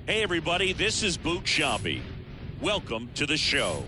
Hey everybody, this is Boot Shampi. Welcome to the show.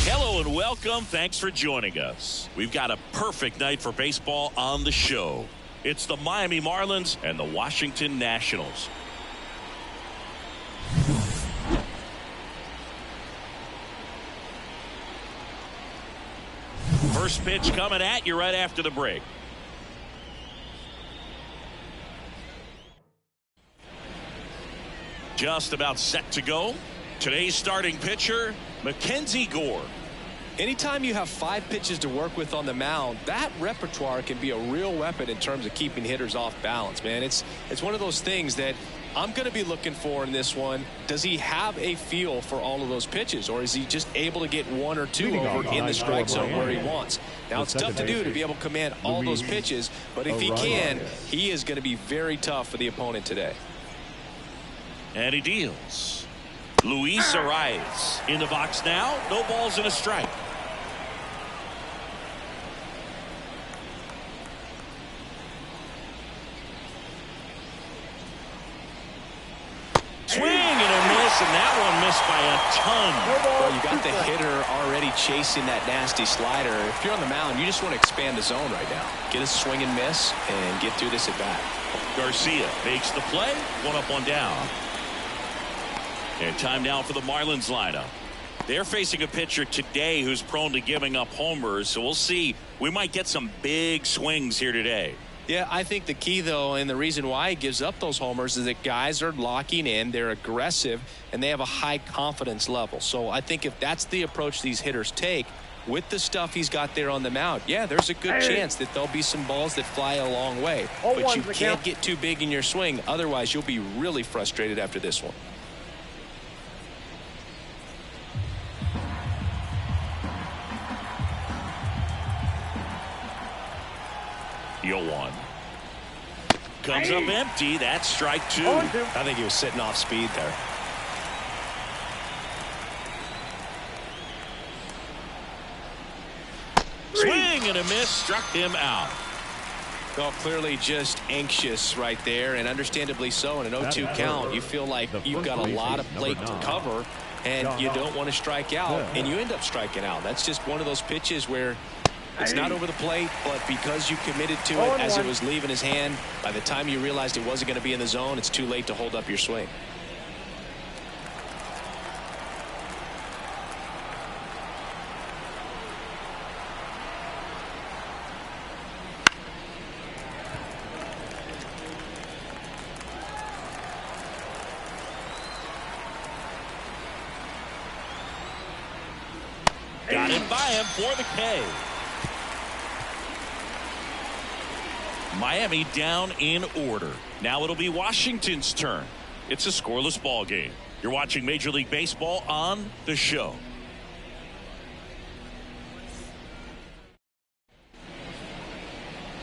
Hello and welcome. Thanks for joining us. We've got a perfect night for baseball on the show. It's the Miami Marlins and the Washington Nationals. First pitch coming at you right after the break. Just about set to go. Today's starting pitcher, Mackenzie Gore. Anytime you have 5 pitches to work with on the mound, that repertoire can be a real weapon in terms of keeping hitters off balance, man. It's one of those things that I'm going to be looking for in this one. Does he have a feel for all of those pitches, or is he just able to get 1 or 2 over in the strike zone where he wants? Now, it's tough to do to be able to command all those pitches, but if he can, he is going to be very tough for the opponent today. And he deals. Luis Arias in the box now. No balls and a strike. Swing and a miss, and that one missed by a ton. Well, you got the hitter already chasing that nasty slider. If you're on the mound, you just want to expand the zone right now. Get a swing and miss and get through this at bat. Garcia makes the play. 1 up, 1 down. And time now for the Marlins lineup. They're facing a pitcher today who's prone to giving up homers, so we'll see. We might get some big swings here today. Yeah, I think the key, though, and the reason why he gives up those homers is that guys are locking in, they're aggressive, and they have a high confidence level. So I think if that's the approach these hitters take with the stuff he's got there on the mound, yeah, there's a good chance that there'll be some balls that fly a long way. But you can't get too big in your swing, otherwise you'll be really frustrated after this one. 0-1. Comes up empty. That's strike 2. I think he was sitting off speed there. Swing and a miss. Struck him out. Well, clearly just anxious right there, and understandably so. In an 0-2 count, you feel like you've got a lot of plate to cover, and you don't want to strike out, and you end up striking out. That's just one of those pitches where it's not over the plate, but because you committed to it as it was leaving his hand, by the time you realized it wasn't going to be in the zone, it's too late to hold up your swing. Got it by him for the K. Miami down in order. Now it'll be Washington's turn. It's a scoreless ball game. You're watching Major League Baseball on The Show.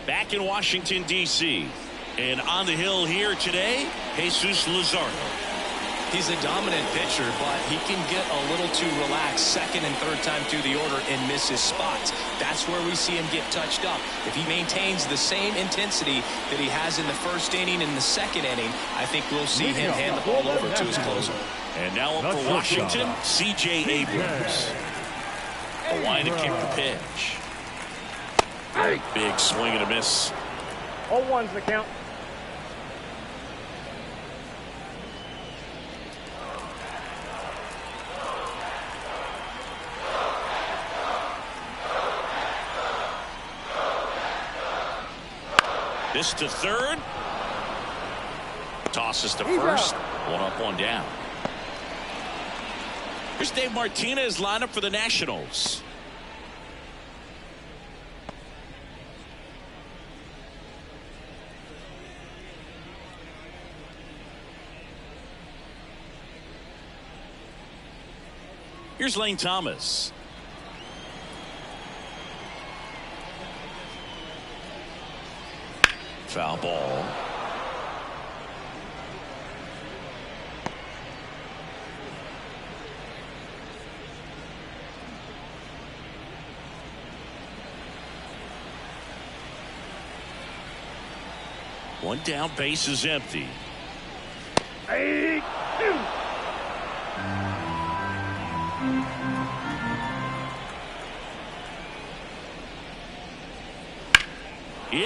Back in Washington, D.C. And on the hill here today, Jesus Luzardo. He's a dominant pitcher, but he can get a little too relaxed second and third time through the order and miss his spots. That's where we see him get touched up. If he maintains the same intensity that he has in the first inning and the second inning, I think we'll see him hand the ball over to his closer. And now up for Washington, C.J. Abrams. A line to kick the pitch. Big swing and a miss. 0-1's the count. This to third. Tosses to first. One up, one down. Here's Dave Martinez lineup for the Nationals. Here's Lane Thomas. Foul ball. One down, base is empty. In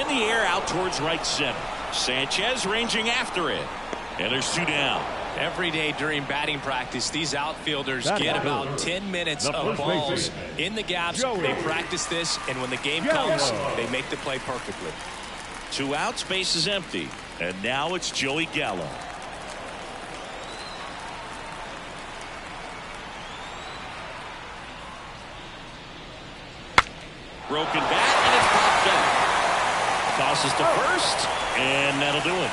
the air out towards right center. Sanchez ranging after it. And there's two down. Every day during batting practice, these outfielders get about 10 minutes of balls in the gaps. They practice this, and when the game comes, they make the play perfectly. 2 outs, base is empty. And now it's Joey Gallo. Broken bat, and it's popped up. Tosses to first, and that'll do it.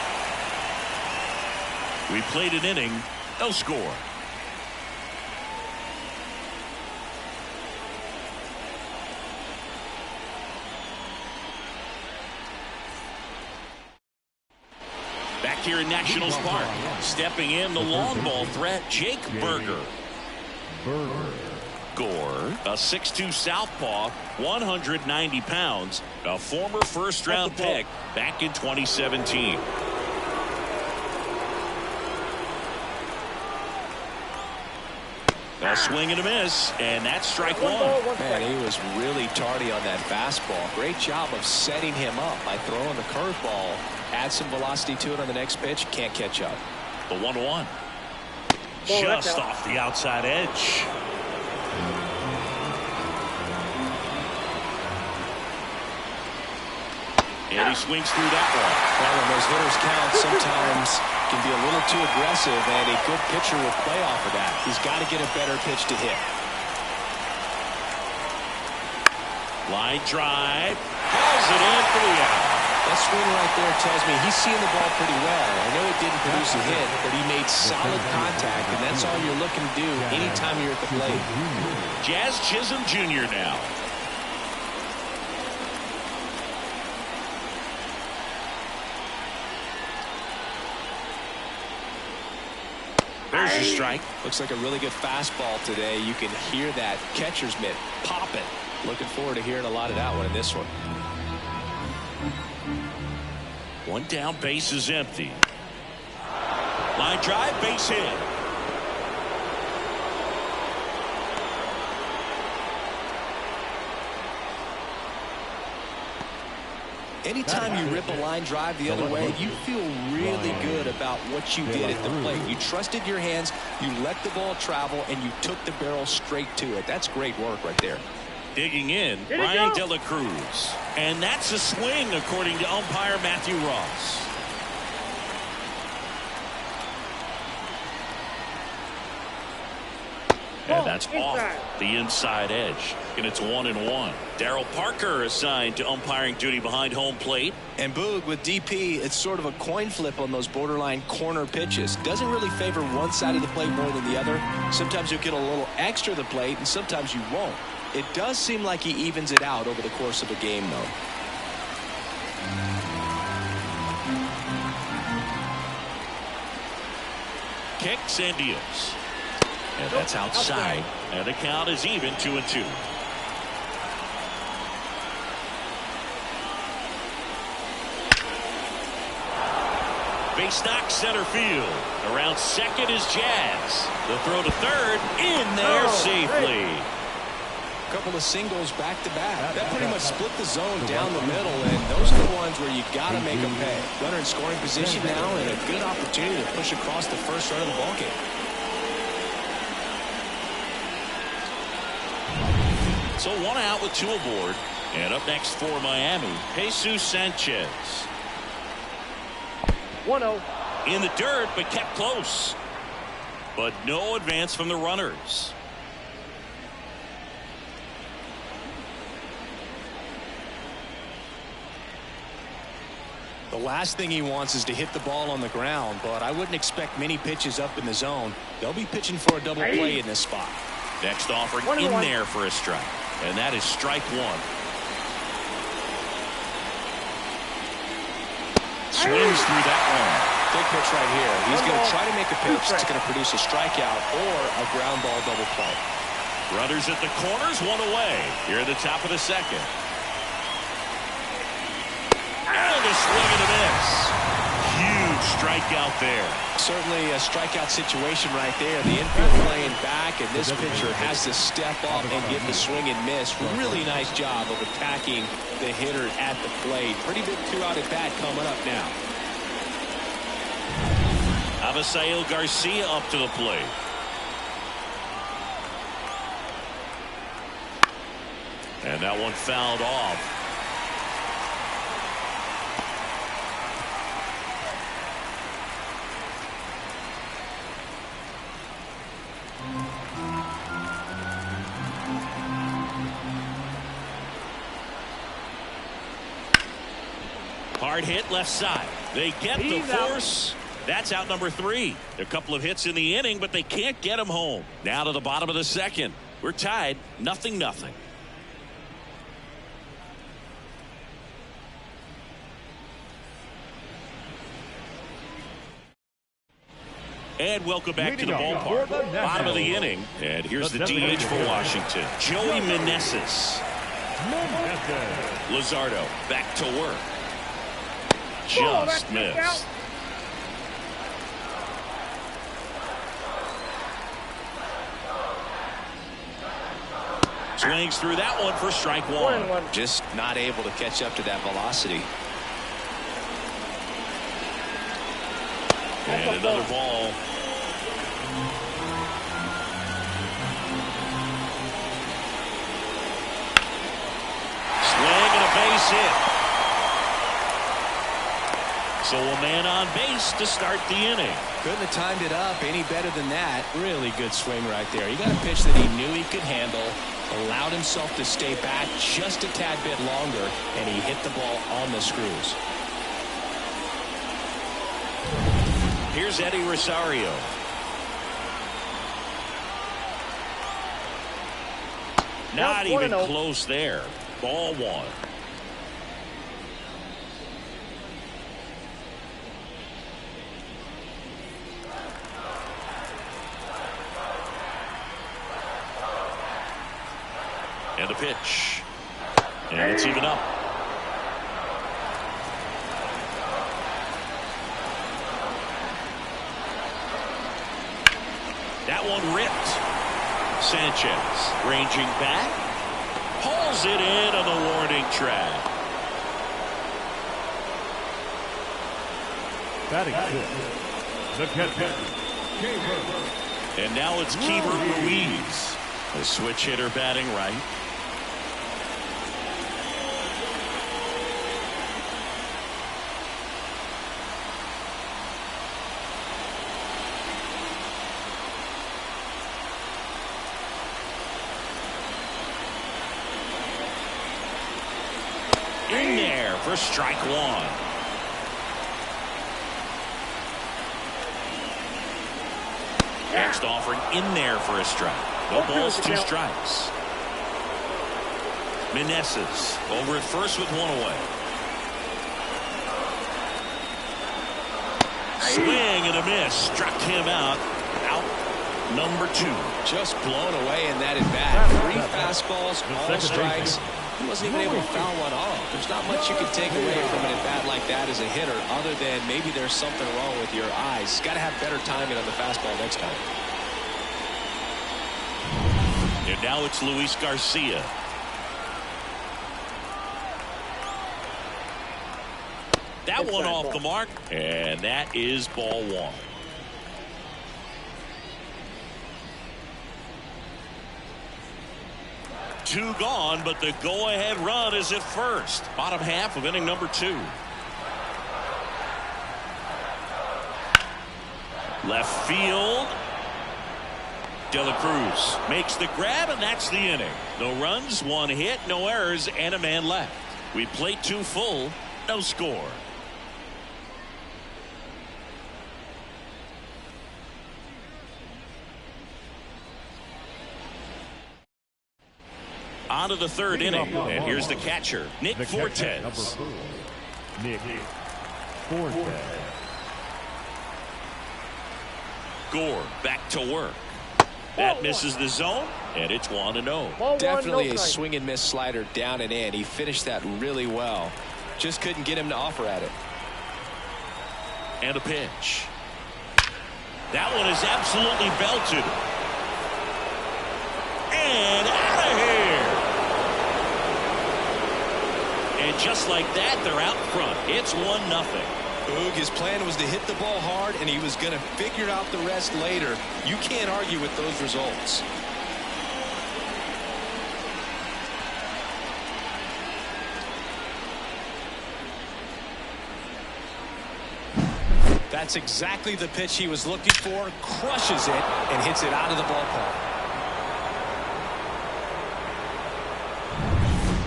We played an inning, no score. Back here in Nationals Park, stepping in the long ball threat, Jake Burger. Gore, a 6'2 southpaw, 190 pounds, a former first-round pick back in 2017. A swing and a miss, and that's strike one. Man, he was really tardy on that fastball. Great job of setting him up by throwing the curveball. Add some velocity to it on the next pitch. Can't catch up. The 1-1. Just off the outside edge. And he swings through that one. Well, when those hitters count, sometimes can be a little too aggressive, and a good pitcher will play off of that. He's got to get a better pitch to hit. Line drive. Hauls it in for the out. That swing right there tells me he's seeing the ball pretty well. I know it didn't produce a hit, but he made solid contact, and that's all you're looking to do anytime you're at the plate. Jazz Chisholm Jr. now. There's your strike. Looks like a really good fastball today. You can hear that catcher's mitt popping. Looking forward to hearing a lot of that one in this one. One down, base is empty. Line drive, base hit. Anytime you rip a line drive the other way, you feel really good about what you did at the plate. You trusted your hands, you let the ball travel, and you took the barrel straight to it. That's great work right there. Digging in, Ryan De La Cruz. And that's a swing, according to umpire Matthew Ross. And that's off the inside edge. And it's 1-1. Darryl Parker assigned to umpiring duty behind home plate. And Boog, with DP, it's sort of a coin flip on those borderline corner pitches. Doesn't really favor one side of the plate more than the other. Sometimes you'll get a little extra to the plate, and sometimes you won't. It does seem like he evens it out over the course of a game, though. Kicks and deals. And that's outside. And the count is even, 2-2. Base knock center field. Around second is Jazz. The throw to third. In there safely. A couple of singles back-to-back. That pretty much split the zone down the middle, and those are the ones where you got to make them pay. Runner in scoring position now, and a good opportunity to push across the first run of the ballgame. So 1 out with 2 aboard. And up next for Miami, Jesus Sanchez. 1-0. In the dirt, but kept close. But no advance from the runners. The last thing he wants is to hit the ball on the ground, but I wouldn't expect many pitches up in the zone. They'll be pitching for a double play in this spot. Next offering in there for a strike. And that is strike 1. Swings through that one. Big pitch right here. He's going to try to make a pitch that's going to produce a strikeout or a ground ball double play. Runners at the corners, 1 away. Here at the top of the second. And a swing and a miss. Huge strikeout there. Certainly a strikeout situation right there. The infield playing back, and this pitcher has to step up and get the swing and miss. Really nice job of attacking the hitter at the plate. Pretty big 2-out at bat coming up now. Avisail Garcia up to the plate. And that one fouled off. Hard hit left side. They get the force. That's out number 3. A couple of hits in the inning, but they can't get him home. Now to the bottom of the second. We're tied 0-0. And welcome back to the ballpark. Bottom of the inning. And here's the DH for Washington. Joey Meneses. Luzardo back to work. Just missed. Swings through that one for strike 1. Just not able to catch up to that velocity. And another ball. Swing and a base hit. So a man on base to start the inning. Couldn't have timed it up any better than that. Really good swing right there. He got a pitch that he knew he could handle, allowed himself to stay back just a tad bit longer, and he hit the ball on the screws. Here's Eddie Rosario. Not even close there. Ball 1. And a pitch. And it's even up. That one ripped. Sanchez ranging back. Pulls it in on the warning track. Batting fifth, the catcher. And now it's Keibert Ruiz. The switch hitter batting right. swing there for strike one. Next offering in there for a strike. No balls, 2 strikes. Meneses over at first with 1 away. Swing and a miss. Struck him out. Out number 2. Just blown away in that at bat. 3 fastballs, all strikes. He wasn't even able to foul one off. There's not much you can take away from an at bat like that as a hitter, other than maybe there's something wrong with your eyes. Got to have better timing on the fastball next time. And now it's Luis Garcia. That one off the mark, and that is ball 1. Two gone, but the go-ahead run is at first. Bottom half of inning number 2. Left field. De La Cruz makes the grab, and that's the inning. No runs, 1 hit, no errors, and a man left. We played 2 full, no score. On to the 3rd inning, and here's the catcher, Nick Fortes. Nick Fortes. Gore back to work. That misses the zone, and it's 1-0. Definitely a swing and miss slider down and in. He finished that really well. Just couldn't get him to offer at it. And a pitch. That one is absolutely belted. And out of here. And just like that, they're out front. It's 1-0. Boog, his plan was to hit the ball hard, and he was going to figure out the rest later. You can't argue with those results. That's exactly the pitch he was looking for. Crushes it and hits it out of the ballpark.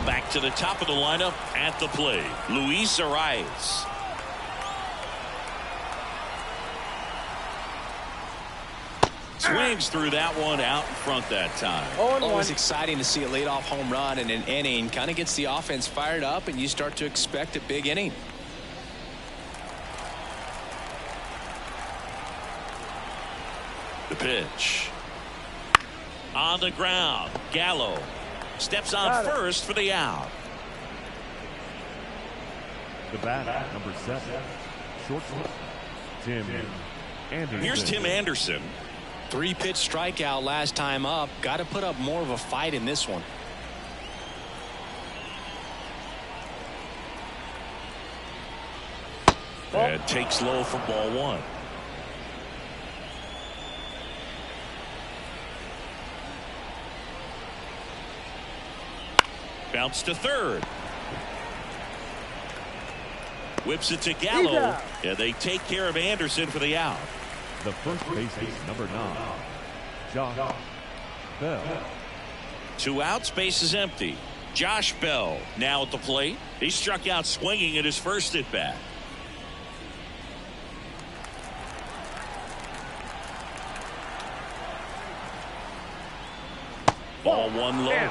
Back to the top of the lineup at the plate, Luis Arias. Swings through that one out in front that time. Always exciting to see a leadoff home run in an inning. Kind of gets the offense fired up, and you start to expect a big inning. The pitch. On the ground. Gallo steps on first for the out. The bat, number 7. Shortstop, Tim Anderson. Here's Tim Anderson. 3-pitch strikeout last time up. Got to put up more of a fight in this one. And takes low for ball 1. Bounce to third. Whips it to Gallo. And they take care of Anderson for the out. The first baseman, number 9, Josh Bell. 2 outs, base is empty. Josh Bell now at the plate. He struck out swinging at his first at bat. Ball 1 low.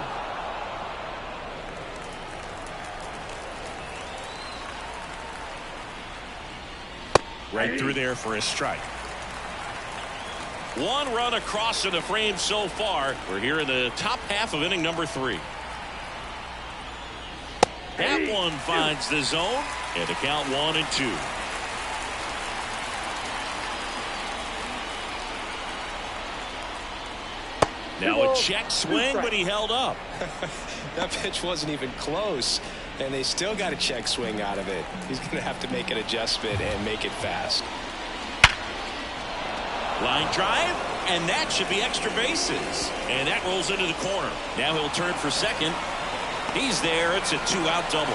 Right through there for a strike. 1 run across in the frame so far. We're here in the top half of inning number 3. That one finds the zone, and the count 1-2. Now a check swing, but he held up. That pitch wasn't even close, and they still got a check swing out of it. He's going to have to make an adjustment and make it fast. Line drive, and that should be extra bases. And that rolls into the corner. Now he'll turn for second. He's there. It's a 2-out double.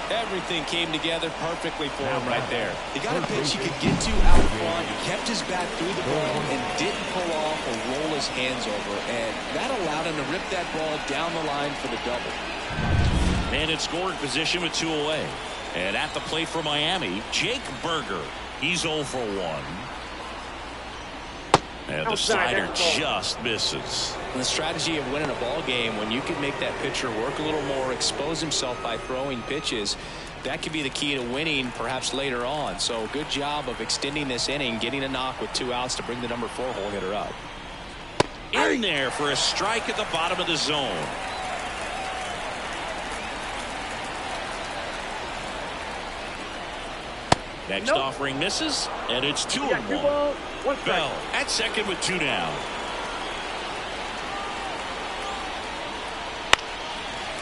Everything came together perfectly for him right there. He got a pitch he could get to out front. He kept his bat through the ball and didn't pull off or roll his hands over. And that allowed him to rip that ball down the line for the double. And in scoring position with 2 away. And at the plate for Miami, Jake Berger. He's 0 for 1. And the slider just misses. The strategy of winning a ball game, when you can make that pitcher work a little more, expose himself by throwing pitches, that could be the key to winning perhaps later on. So good job of extending this inning, getting a knock with 2 outs to bring the number 4 hole hitter up. In there for a strike at the bottom of the zone. Next offering misses, and it's 2-1. Bell at second with 2 down.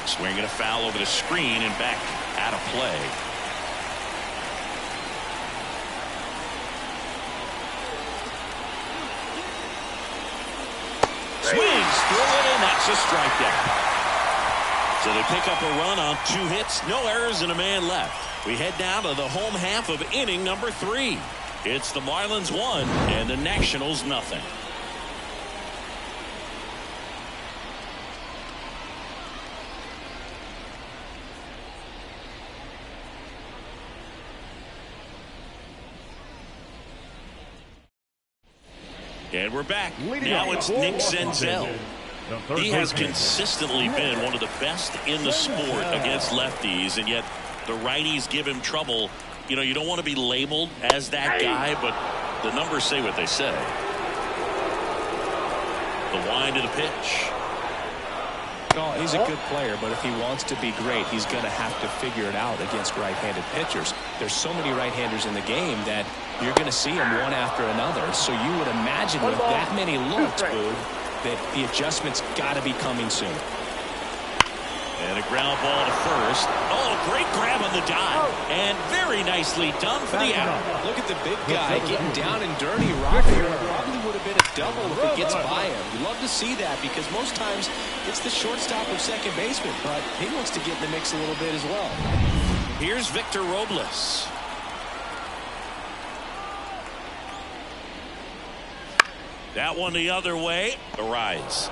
Swinging a foul over the screen and back out of play. Swings through it, and that's a strikeout. So they pick up a run on 2 hits, no errors, and a man left. We head down to the home half of inning number 3. It's the Marlins 1 and the Nationals nothing. And we're back. Now it's Nick Senzel. He has consistently been one of the best in the sport against lefties, and yet the righties give him trouble. You know, you don't want to be labeled as that guy, but the numbers say what they say. The wind of the pitch. No, he's a good player, but if he wants to be great, he's going to have to figure it out against right-handed pitchers. There's so many right-handers in the game that you're going to see them one after another. So you would imagine with that many looks, Boog, that the adjustment's got to be coming soon. And a ground ball to first. Oh, great grab on the dive. And very nicely done for the out. Look at the big guy getting down and dirty. Robbie probably would have been a double if it gets by him. You love to see that because most times it's the shortstop or second baseman, but he wants to get in the mix a little bit as well. Here's Victor Robles. That one the other way. The rise.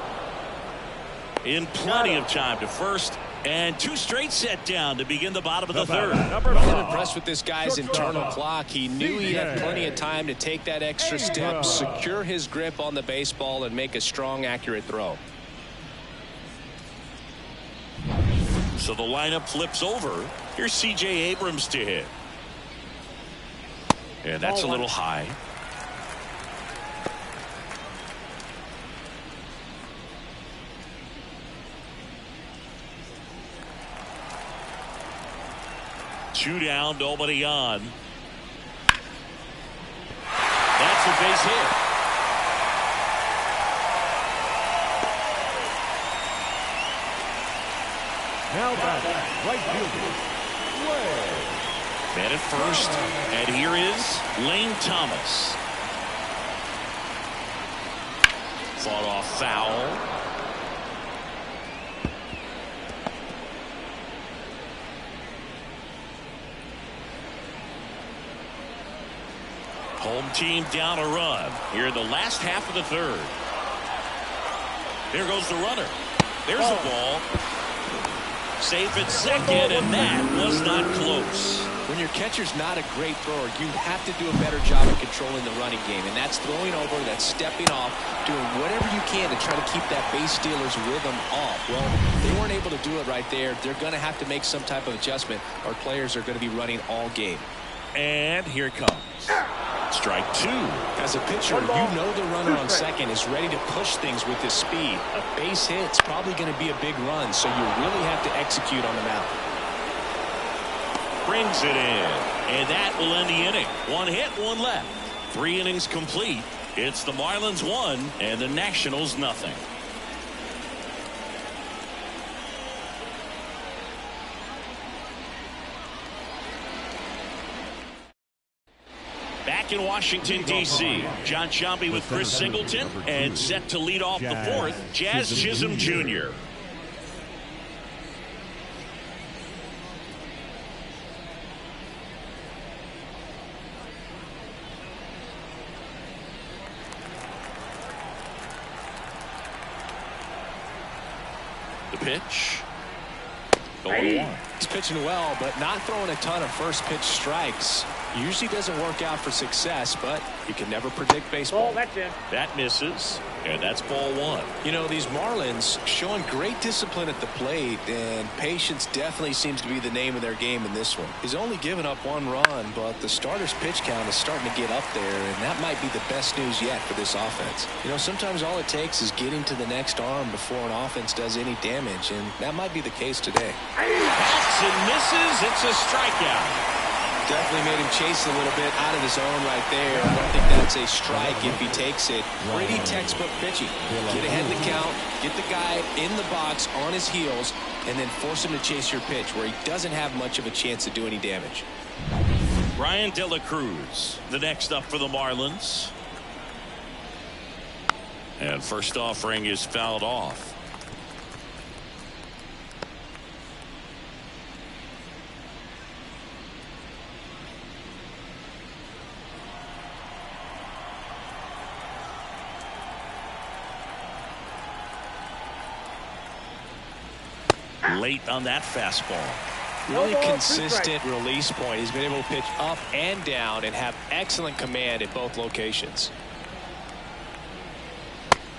In plenty of time to first, and 2 straight set down to begin the bottom of the 3rd. I'm impressed with this guy's internal clock. He knew he had plenty of time to take that extra step, secure his grip on the baseball, and make a strong, accurate throw. So the lineup flips over. Here's C.J. Abrams to hit. And that's a little high. Two down, nobody on. That's a base hit. Now back, right fielder. Man at first, and here is Lane Thomas. Fought off foul. Home team down a run here in the last half of the 3rd. There goes the runner. There's the ball. Safe at second, and that was not close. When your catcher's not a great thrower, you have to do a better job of controlling the running game, and that's throwing over, that's stepping off, doing whatever you can to try to keep that base stealer's rhythm off. Well, they weren't able to do it right there. They're going to have to make some type of adjustment, or players are going to be running all game. And here it comes. Strike 2. As a pitcher, you know the runner on second is ready to push things with his speed. A base hit's probably going to be a big run, so you really have to execute on the mound. Brings it in, and that will end the inning. 1 hit, 1 left. 3 innings complete. It's the Marlins 1 and the Nationals nothing. Back in Washington, D.C., John Sciambi with Chris Singleton, and set to lead off the 4th, Jazz Chisholm Jr. The pitch. 0-1. He's pitching well, but not throwing a ton of first pitch strikes. Usually doesn't work out for success, but you can never predict baseball. Ball, that's in. That misses, and that's ball 1. You know, these Marlins showing great discipline at the plate, and patience definitely seems to be the name of their game in this one. He's only given up 1 run, but the starter's pitch count is starting to get up there, and that might be the best news yet for this offense. You know, sometimes all it takes is getting to the next arm before an offense does any damage, and that might be the case today. Bats and misses. It's a strikeout. Definitely made him chase a little bit out of his zone right there. I don't think that's a strike if he takes it. Pretty textbook pitching. Get ahead in the count, get the guy in the box on his heels, and then force him to chase your pitch where he doesn't have much of a chance to do any damage. Brian De La Cruz, the next up for the Marlins. And first offering is fouled off. Late on that fastball. Really consistent release point. He's been able to pitch up and down and have excellent command at both locations.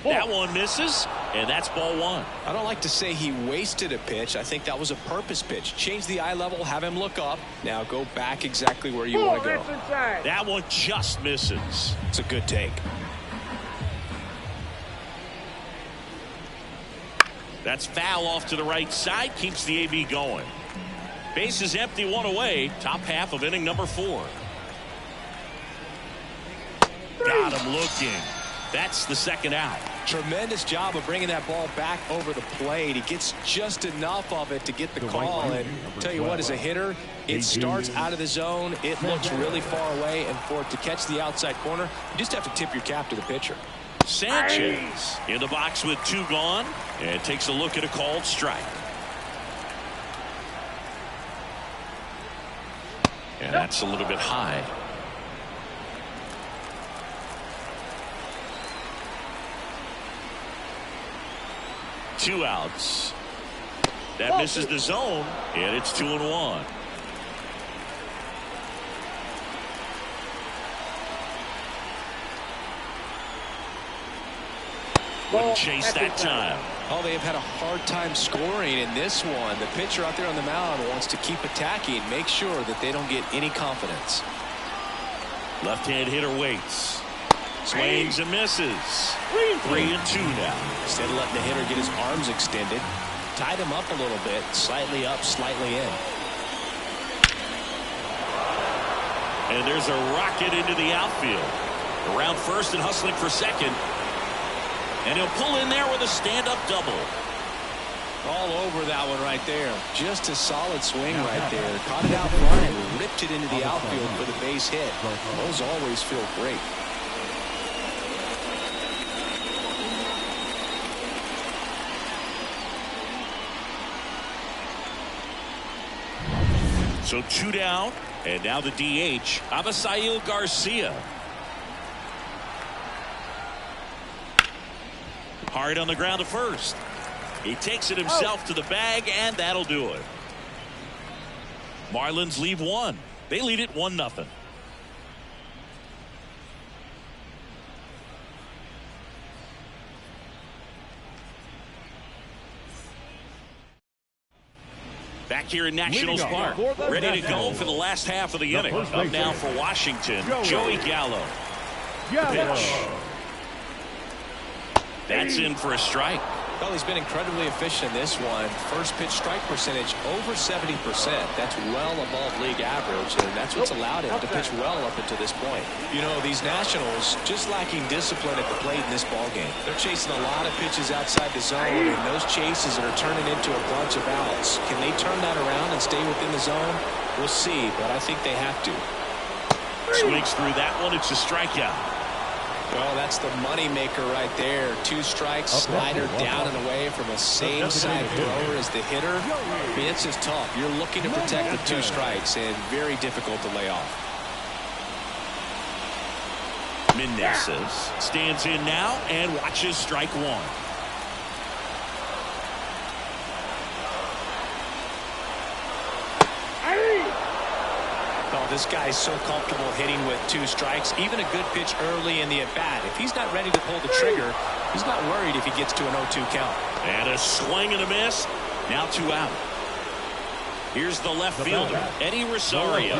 That one misses, and that's ball 1. I don't like to say he wasted a pitch. I think that was a purpose pitch. Change the eye level, have him look up. Now go back exactly where you want to go. That one just misses. It's a good take. That's foul off to the right side. Keeps the AB going. Base is empty, 1 away. Top half of inning number 4. Got him looking. That's the second out. Tremendous job of bringing that ball back over the plate. He gets just enough of it to get the call. And tell you what, as a hitter, it starts out of the zone. It looks really far away. And for it to catch the outside corner, you just have to tip your cap to the pitcher. Sanchez in the box with 2 gone, and takes a look at a called strike. And that's a little bit high. Two outs. That misses the zone, and it's 2-1. Wouldn't chase that time. Oh, they have had a hard time scoring in this one. The pitcher out there on the mound wants to keep attacking, make sure that they don't get any confidence. Left-hand hitter waits. Swings and misses. 3-2 now. Instead of letting the hitter get his arms extended, tied him up a little bit, slightly up, slightly in. And there's a rocket into the outfield. Around first and hustling for second. And he'll pull in there with a stand-up double. All over that one right there. Just a solid swing right there. Caught it out front and ripped it into the outfield for the base hit. Those always feel great. So 2 down, and now the DH, Avisail Garcia. Hard on the ground to first. He takes it himself to the bag, and that'll do it. Marlins leave 1. They lead it 1-0. Back here in Nationals Park, ready to go for the last half of the inning. Up now for Washington, Joey Gallo. Pitch. That's in for a strike. Well, he's been incredibly efficient in this one. First pitch strike percentage over 70%. That's well above league average, and that's what's allowed him to pitch well up until this point. You know, these Nationals just lacking discipline at the plate in this ballgame. They're chasing a lot of pitches outside the zone, and those chases that are turning into a bunch of outs. Can they turn that around and stay within the zone? We'll see, but I think they have to. Swings through that one. It's a strikeout. Well, that's the money maker right there. 2 strikes, slider down and away from a same side thrower as the hitter. I mean, it's just tough. You're looking to protect the 2 strikes, and very difficult to lay off. Meneses stands in now and watches strike 1. this guy's so comfortable hitting with 2 strikes. Even a good pitch early in the at-bat. If he's not ready to pull the trigger, he's not worried if he gets to an 0-2 count. And a swing and a miss. Now 2 out. Here's the left fielder, Eddie Rosario.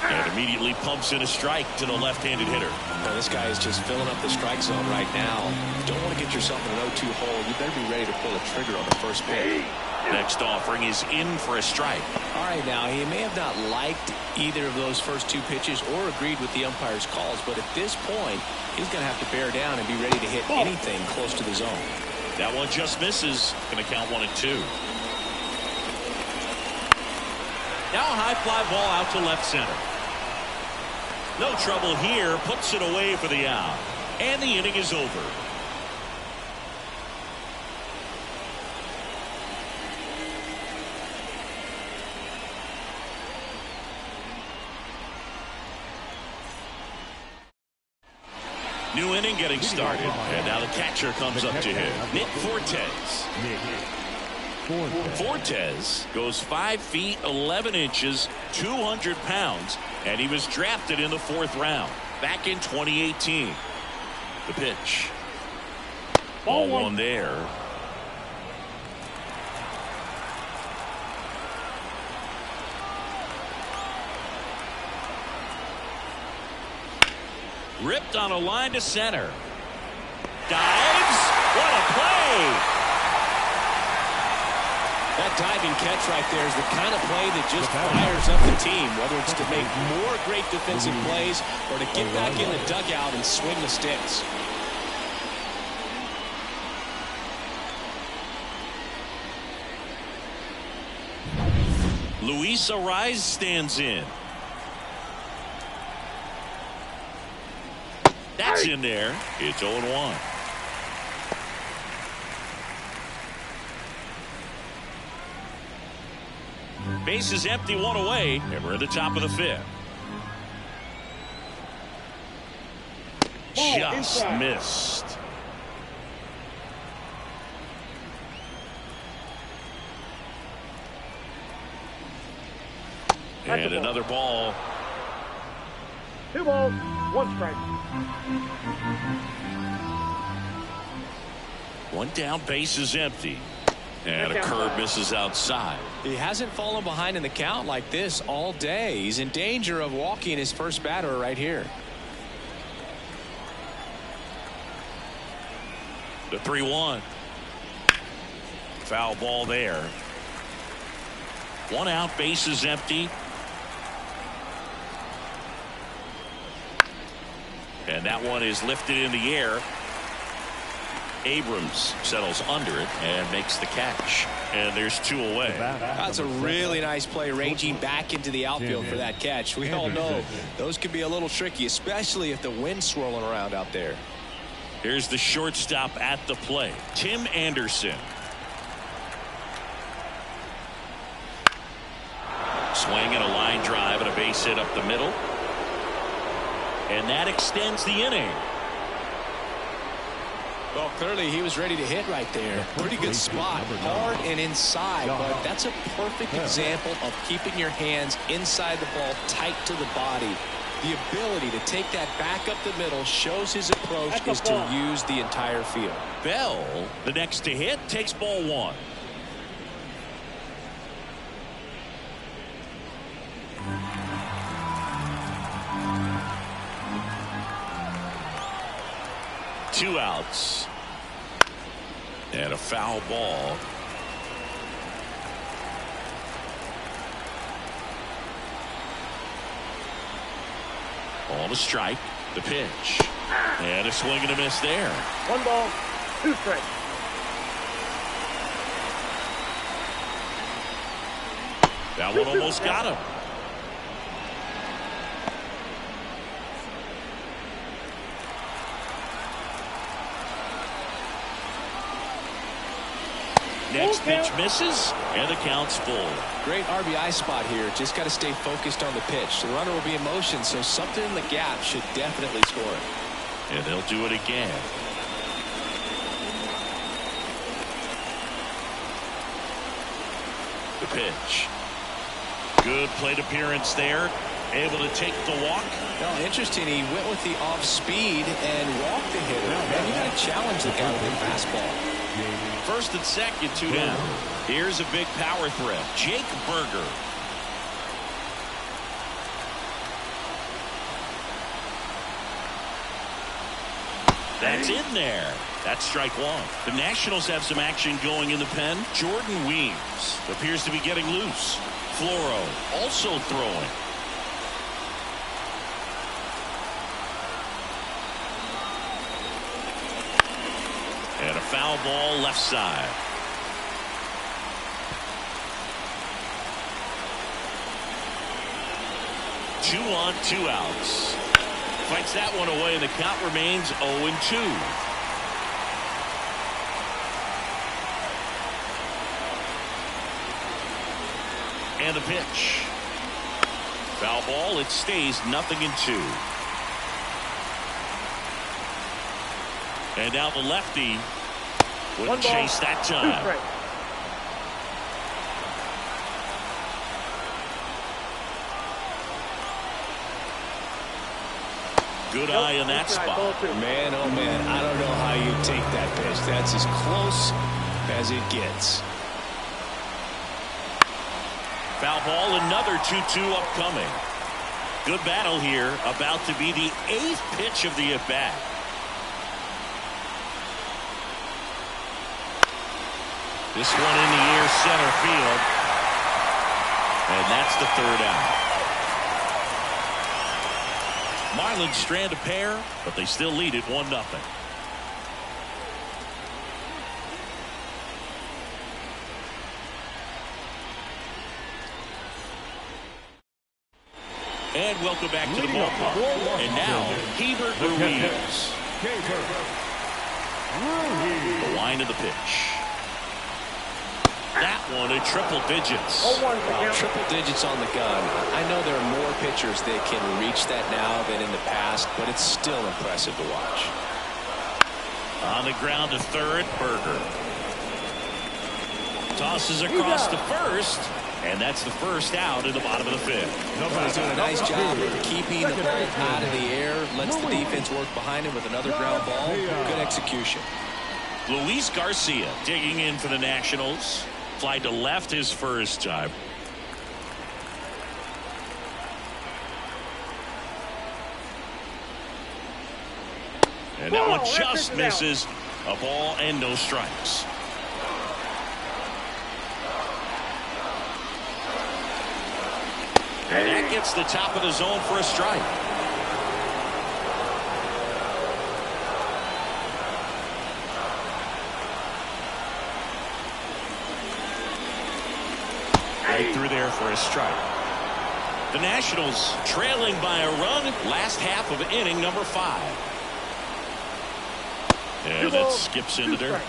And immediately pumps in a strike to the left-handed hitter. Now, this guy is just filling up the strike zone right now. You don't want to get yourself in an 0-2 hole. You better be ready to pull the trigger on the first pitch. Next offering is in for a strike. All right, now, he may have not liked either of those first 2 pitches or agreed with the umpire's calls, but at this point, he's going to have to bear down and be ready to hit anything close to the zone. That one just misses. Going to count 1-2. Now a high fly ball out to left center. No trouble here. Puts it away for the out. And the inning is over. New inning getting started. And now the catcher comes up to him. Nick Fortes. Fortes goes 5 feet 11 inches, 200 pounds, and he was drafted in the 4th round back in 2018. The pitch. Ball 1 there. Ripped on a line to center. Dives. What a play. That diving catch right there is the kind of play that just fires up the team, whether it's to make more great defensive plays or to get back in the dugout and swing the sticks. Luis Arraez stands in. That's in there. It's 0-1. Base is empty, 1 away, and we're at the top of the 5th. Just missed. And another ball. 2 balls, 1 strike. 1 down, base is empty. And a curve misses outside. He hasn't fallen behind in the count like this all day. He's in danger of walking his first batter right here. The 3-1. Foul ball there. 1 out, base is empty. And that one is lifted in the air. Abrams settles under it and makes the catch. And there's 2 away. That's a really nice play, ranging back into the outfield for that catch. We all know those can be a little tricky, especially if the wind's swirling around out there. Here's the shortstop at the plate, Tim Anderson. Swing and a line drive and a base hit up the middle. And that extends the inning. Well, clearly he was ready to hit right there. Pretty good spot, hard and inside, but that's a perfect example of keeping your hands inside the ball, tight to the body. The ability to take that back up the middle shows his approach is to use the entire field. Bell, the next to hit, takes ball 1. Two outs. And a foul ball. On a strike. The pitch. And a swing and a miss there. 1 ball, 2 strikes. That one almost got him. Next pitch misses, and the count's full. Great RBI spot here. Just got to stay focused on the pitch. The runner will be in motion, so something in the gap should definitely score it. And they'll do it again. The pitch. Good plate appearance there. Able to take the walk. No, interesting. He went with the off speed and walked the hitter. Man, you got to challenge the guy with a fastball. First and second, 2 down. Here's a big power threat. Jake Berger. That's in there. That's strike 1. The Nationals have some action going in the pen. Jordan Weems appears to be getting loose. Floro also throwing. And a foul ball left side. Two on, 2 outs. Fights that one away, and the count remains 0-2. And the pitch. Foul ball. It stays 0-2. And now the lefty wouldn't chase that time. Good eye in that spot. Man, oh man, I don't know how you take that pitch. That's as close as it gets. Foul ball, another 2-2 upcoming. Good battle here, about to be the 8th pitch of the at-bat. This one in the air, center field. And that's the 3rd out. Marlins strand a pair, but they still lead it 1-0. And welcome back to the ballpark. And now, Hebert Ruiz. The line of the pitch. That one at triple digits. Triple digits on the gun. I know there are more pitchers that can reach that now than in the past, but it's still impressive to watch. On the ground to third, Berger. Tosses across to first, and that's the 1st out in the bottom of the 5th. He's doing a nice job of keeping the ball out of the air, lets the defense work behind him with another ground ball. Good execution. Luis Garcia digging in for the Nationals. Fly to left his first time. And that one just misses. A ball and no strikes. And that gets the top of the zone for a strike. Right through there for a strike. The Nationals trailing by a run, last half of inning number 5. And it skips into dirt.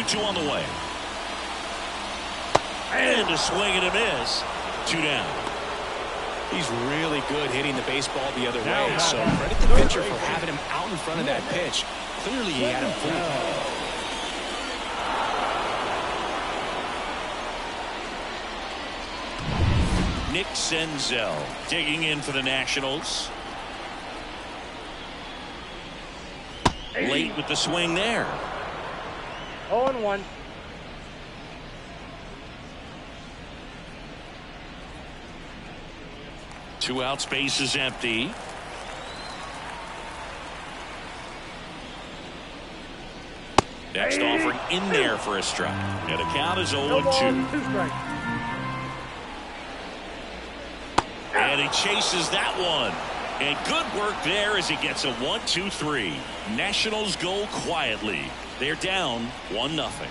Two on the way. And a swing and a miss. 2 down. He's really good hitting the baseball the other way, so credit the pitcher for having him out in front of that pitch. Clearly he had him fooled. Nick Senzel digging in for the Nationals. Late with the swing there. 0-1. Two outs, base is empty. Next offering in there for a strike. And the count is 0-2. And he chases that one. And good work there as he gets a 1-2-3. Nationals go quietly. They're down 1-0.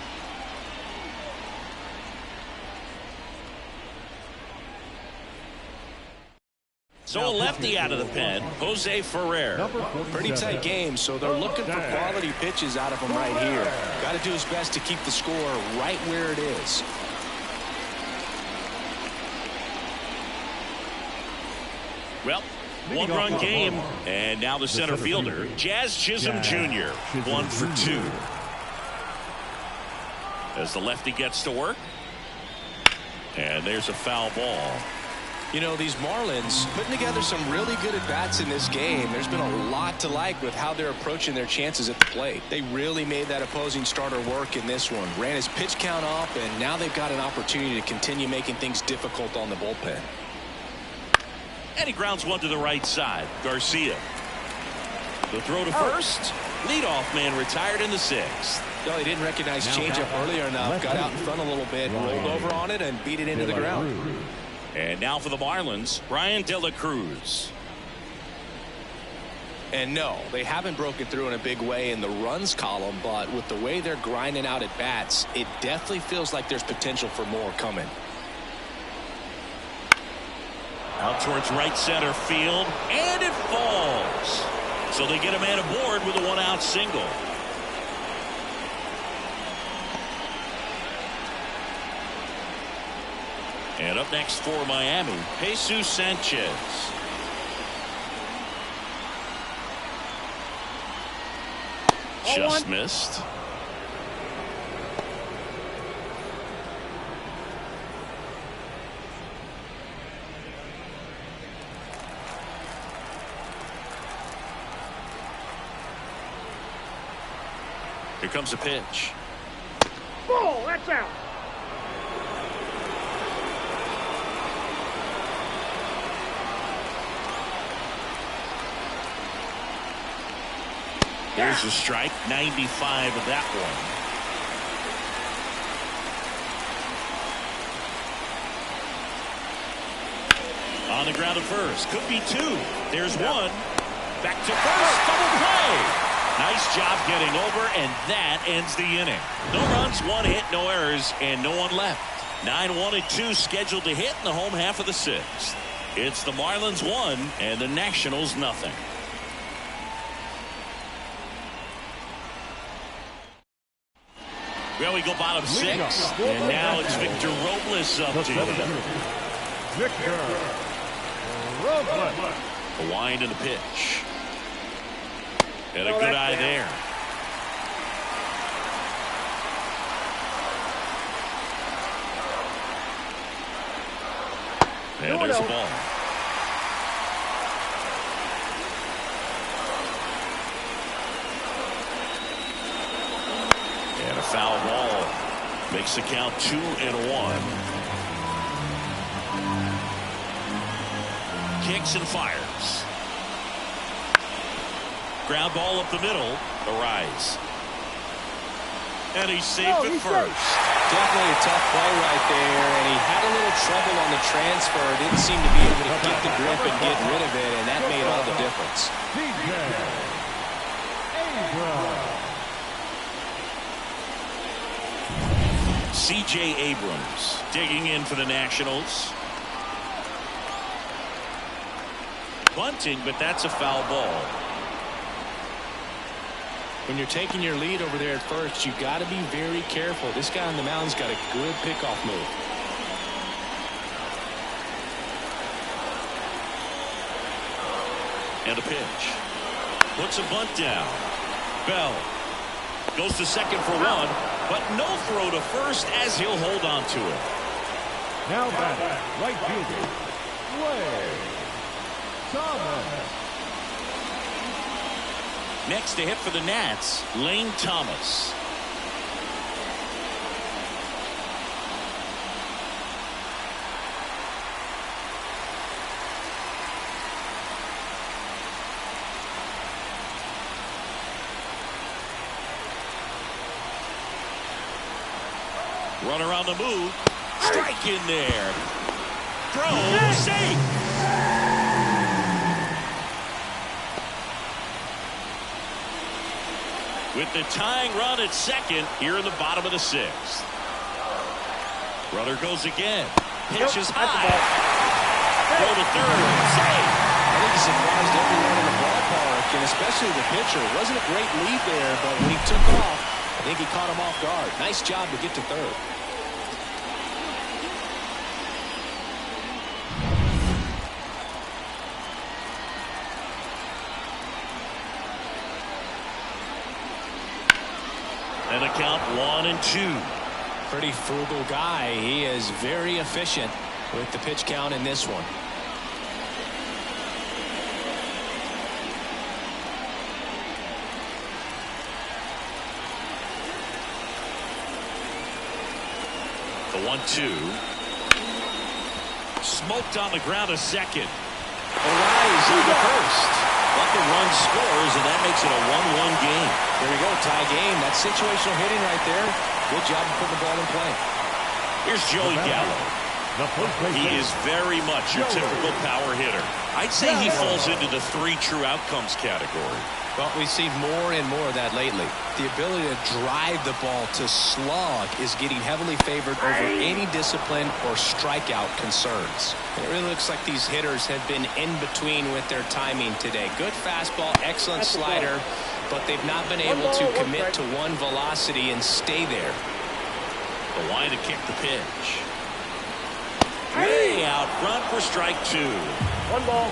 So a lefty out of the pen, Jose Ferrer. Pretty tight game, so they're looking for quality pitches out of him right here. Got to do his best to keep the score right where it is. Well, one-run game, and now the center fielder, Jazz Chisholm Jr., 1 for 2. As the lefty gets to work, and there's a foul ball. You know, these Marlins putting together some really good at-bats in this game. There's been a lot to like with how they're approaching their chances at the plate. They really made that opposing starter work in this one. Ran his pitch count up, and now they've got an opportunity to continue making things difficult on the bullpen. And he grounds one to the right side. Garcia. The throw to first. Leadoff man retired in the 6th. No, he didn't recognize changeup earlier enough. Got out in front a little bit, rolled over on it, and beat it into the ground. And now for the Marlins, Brian De La Cruz. And no, they haven't broken through in a big way in the runs column, but with the way they're grinding out at bats, it definitely feels like there's potential for more coming. Out towards right center field, and it falls. So they get a man aboard with a 1-out single. And up next for Miami, Jesus Sanchez. Just missed. Here comes a pitch. Oh, that's out. There's a strike, 95 of that one. On the ground at first, could be 2. There's 1. Back to first, double play. Nice job getting over, and that ends the inning. No runs, 1 hit, no errors, and no one left. 9-1 and 2 scheduled to hit in the home half of the 6th. It's the Marlins 1 and the Nationals nothing. Well, we go bottom 6, and now it's Victor Robles up to Victor Robles. a wind and a pitch. And a good eye there. And there's the ball. And a foul ball makes the count 2-1. Kicks and fires. Ground ball up the middle. Arise. And he's safe at first. Definitely a tough play right there, and he had a little trouble on the transfer. Didn't seem to be able to get the grip and get rid of it, and that made all the difference. C.J. Abrams digging in for the Nationals. Bunting, but that's a foul ball. When you're taking your lead over there at first, you got to be very careful. This guy on the mound's got a good pickoff move. And a pitch. Puts a bunt down. Bell goes to second for 1, but no throw to first as he'll hold on to it. Now back, right fielder, Wade Thomas. Next to hit for the Nats, Lane Thomas. Runner on the move. Strike in there. Throw safe. With the tying run at second here in the bottom of the 6th. Runner goes again. Pitch is high. Throw to third. Safe. I think he surprised everyone in the ballpark, and especially the pitcher. It wasn't a great lead there, but when he took off, I think he caught him off guard. Nice job to get to third. And the count 1-2. Pretty frugal guy. He is very efficient with the pitch count in this one. The 1-2. Smoked on the ground a second. Arise in the first. But the run scores, and that makes it a 1-1 game. There we go, tie game. That's situational hitting right there. Good job of putting the ball in play. Here's Joey Gallo. He is very much your typical power hitter. I'd say he falls into the 3 true outcomes category. Well, we've seen more and more of that lately. The ability to drive the ball to slog is getting heavily favored over any discipline or strikeout concerns. It really looks like these hitters have been in between with their timing today. Good fastball, excellent slider, but they've not been able to commit to one velocity and stay there. The line to kick the pitch. Way out front for strike 2. 1 ball,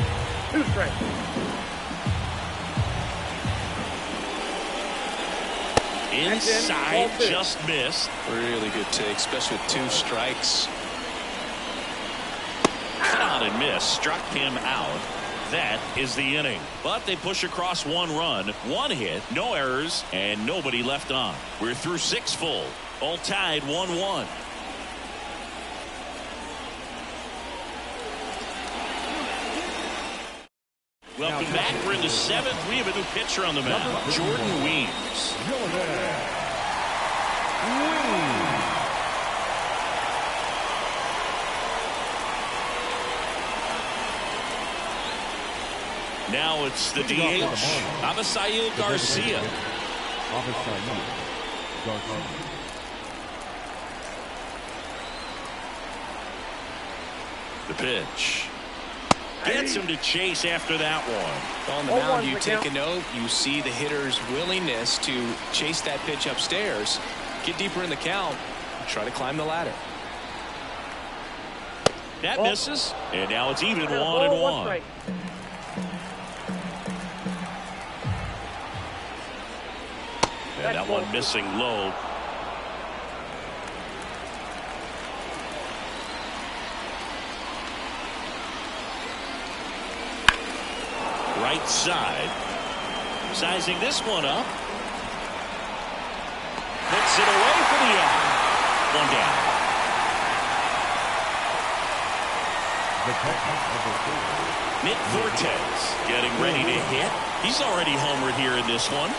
2 strikes. Inside, just missed. Really good take, especially with 2 strikes. Cut on and miss, struck him out. That is the inning. But they push across 1 run, 1 hit, no errors, and nobody left on. We're through 6 full. All tied 1-1. Welcome back. We're in the 7th. We have a new pitcher on the mound, Jordan Weems. Now it's the DH, Avisail Garcia. The pitch. Gets him to chase after that one. On the mound, you take a note. You see the hitter's willingness to chase that pitch upstairs, get deeper in the count, and try to climb the ladder. That misses, and now it's even 1-1. And that one missing low. Right side. Sizing this one up. Puts it away for the out. 1 down. Nick Fortes getting ready to hit. He's already homered here in this one.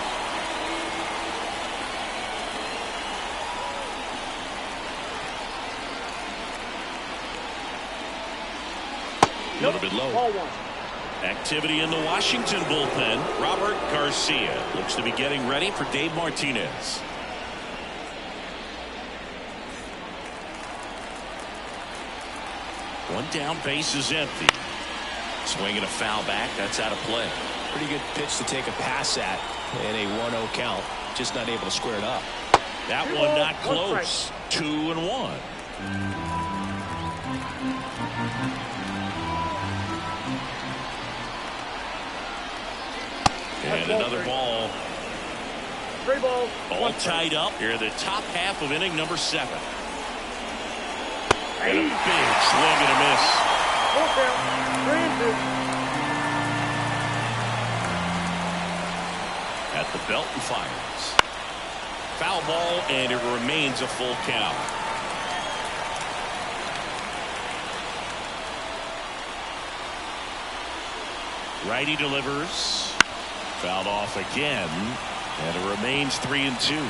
A little bit low. Activity in the Washington bullpen. Robert Garcia looks to be getting ready for Dave Martinez. One down, base is empty. Swinging a foul back. That's out of play. Pretty good pitch to take a pass at in a 1-0 count. Just not able to square it up. That one not close. 2-1. And another ball. 3 balls. All tied up here in the top half of inning number 7. And a big swing and a miss. 3-2. At the belt and fires. Foul ball, and it remains a full count. Righty delivers. Fouled off again, and it remains 3-2.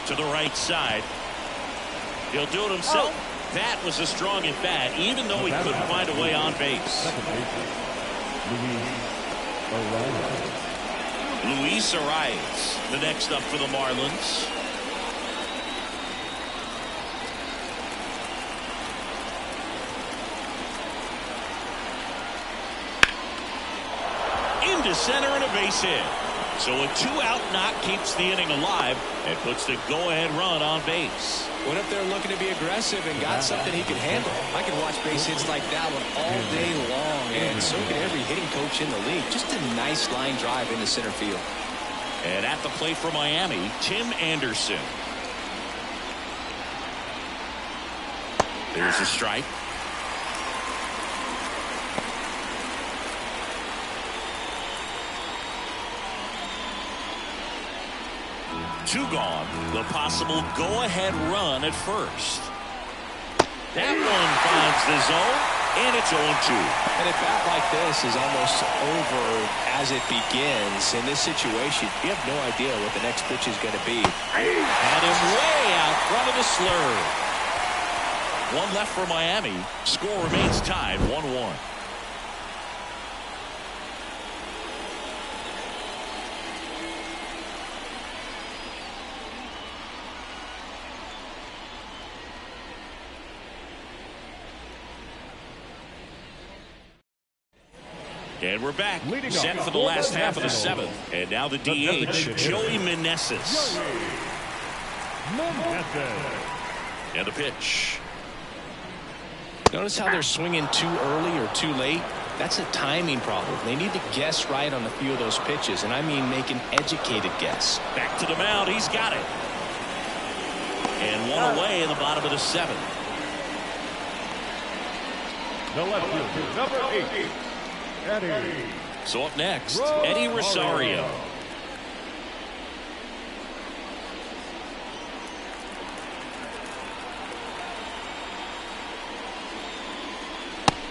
To the right side. He'll do it himself. That was a strong at bat, even though he couldn't find a way on base. Luis Arias, the next up for the Marlins. Into center and a base hit. So a 2-out knock keeps the inning alive and puts the go-ahead run on base. Went up there looking to be aggressive and got something he could handle. I can watch base hits like that one all day long, and so can every hitting coach in the league. Just a nice line drive into center field. And at the plate for Miami, Tim Anderson. There's a strike. Two gone. The possible go-ahead run at first. That one finds the zone, and it's 0-2. And a bat like this is almost over as it begins. In this situation, you have no idea what the next pitch is going to be. Had him way out front of the slur. One left for Miami. Score remains tied 1-1. And we're back, set for the last half of the seventh. And now the DH, Joey Meneses. And the pitch. Notice how they're swinging too early or too late? That's a timing problem. They need to guess right on a few of those pitches, and I mean make an educated guess. Back to the mound. He's got it. And one away in the bottom of the seventh. The left fielder, number 8. Eddie. So up next, Eddie Rosario.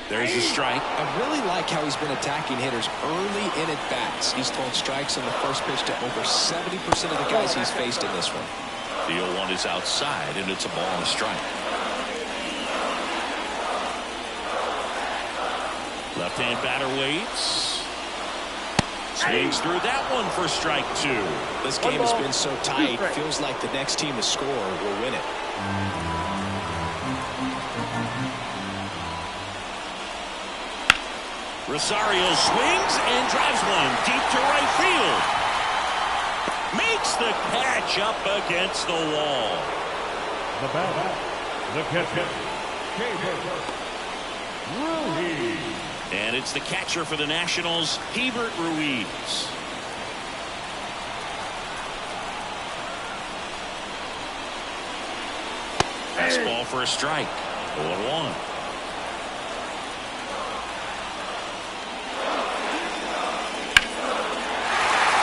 There's the strike. I really like how he's been attacking hitters early in at bats. He's thrown strikes on the first pitch to over 70% of the guys he's faced in this one. The 0-1 is outside, and it's a ball and a strike. Left-hand batter waits. Swings through that one for strike 2. This game has been so tight, feels like the next team to score will win it. Rosario swings and drives one deep to right field. Makes the catch up against the wall. The batter, the catcher, Ruiz. And it's the catcher for the Nationals, Hebert Ruiz. Fastball for a strike. 0-1.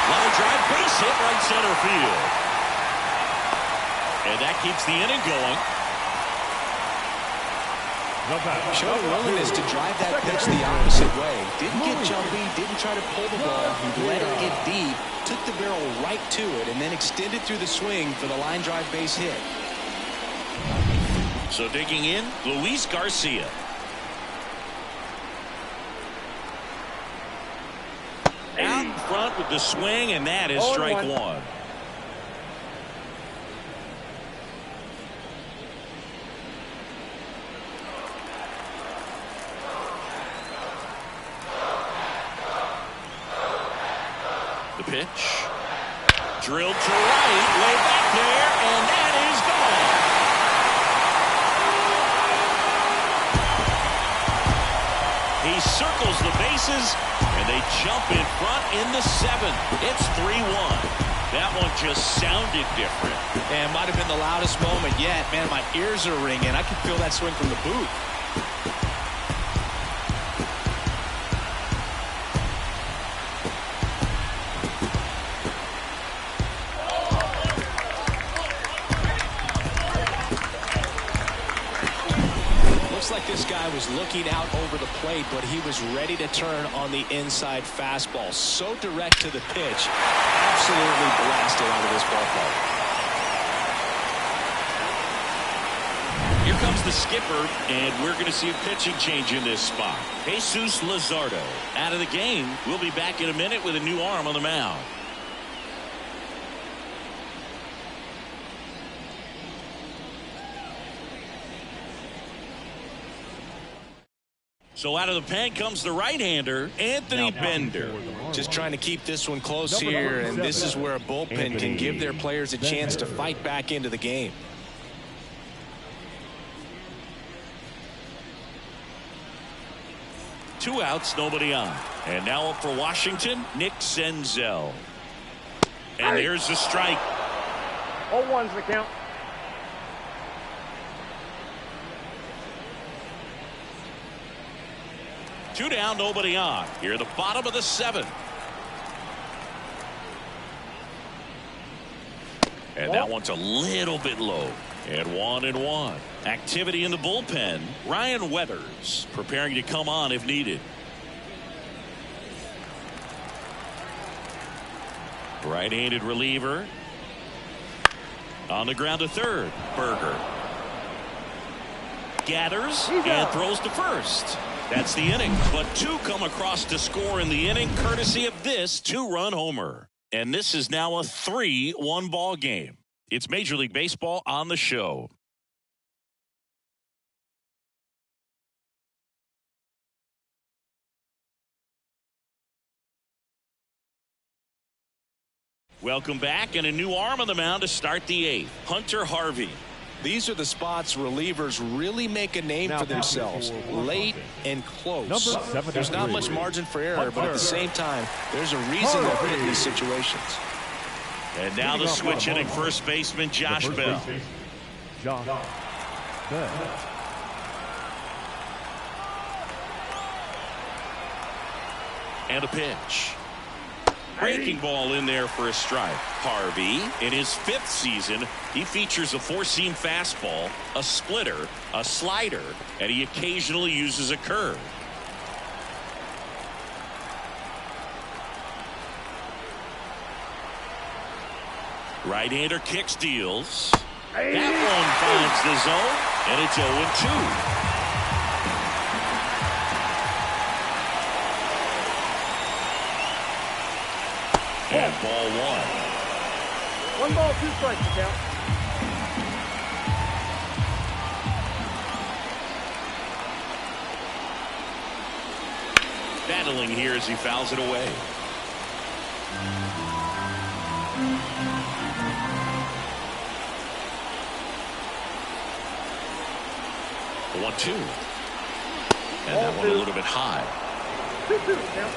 Line drive, base hit right center field. And that keeps the inning going. Showed a willingness to drive that pitch the opposite way. Didn't get jumpy, didn't try to pull the ball. He let it get deep, took the barrel right to it, and then extended through the swing for the line drive base hit. So digging in, Luis Garcia. Out in front with the swing, and that is strike 1. Pitch. Drilled to right, way back there, and that is gone. He circles the bases, and they jump in front in the 7th. It's 3-1. That one just sounded different. And might have been the loudest moment yet. Man, my ears are ringing. I can feel that swing from the booth. Like this guy was looking out over the plate, but he was ready to turn on the inside fastball. So direct to the pitch. Absolutely blasted out of this ballpark. Here comes the skipper, and we're going to see a pitching change in this spot. Jesus Luzardo out of the game. We'll be back in a minute with a new arm on the mound. So out of the pen comes the right-hander, Anthony Bender. Just trying to keep this one close here, and this is where a bullpen can give their players a chance to fight back into the game. Two outs, nobody on. And now up for Washington, Nick Senzel. And there's the strike. 0-1's the count. Two down, nobody on. Here at the bottom of the seventh. And that one's a little bit low. And 1-1. Activity in the bullpen. Ryan Weathers preparing to come on if needed. Right-handed reliever. On the ground to third. Berger. Gathers and throws to first. That's the inning. But two come across to score in the inning courtesy of this two-run homer. And this is now a 3-1 ball game. It's Major League Baseball on the show. Welcome back, and a new arm on the mound to start the eighth. Hunter Harvey. These are the spots relievers really make a name for themselves. Late and close. There's not much margin for error, but at the same time, there's a reason they're put in these situations. And now the switch hitting first baseman Josh Bell. And a pitch. Breaking ball in there for a strike. Harvey, in his fifth season, he features a four-seam fastball, a splitter, a slider, and he occasionally uses a curve. Right-hander kicks, deals. That one finds the zone, and it's 0-2. And ball one. 1 ball, 2 strikes to count. Battling here as he fouls it away. The 1-2. And that one a little bit high. 2-2 count.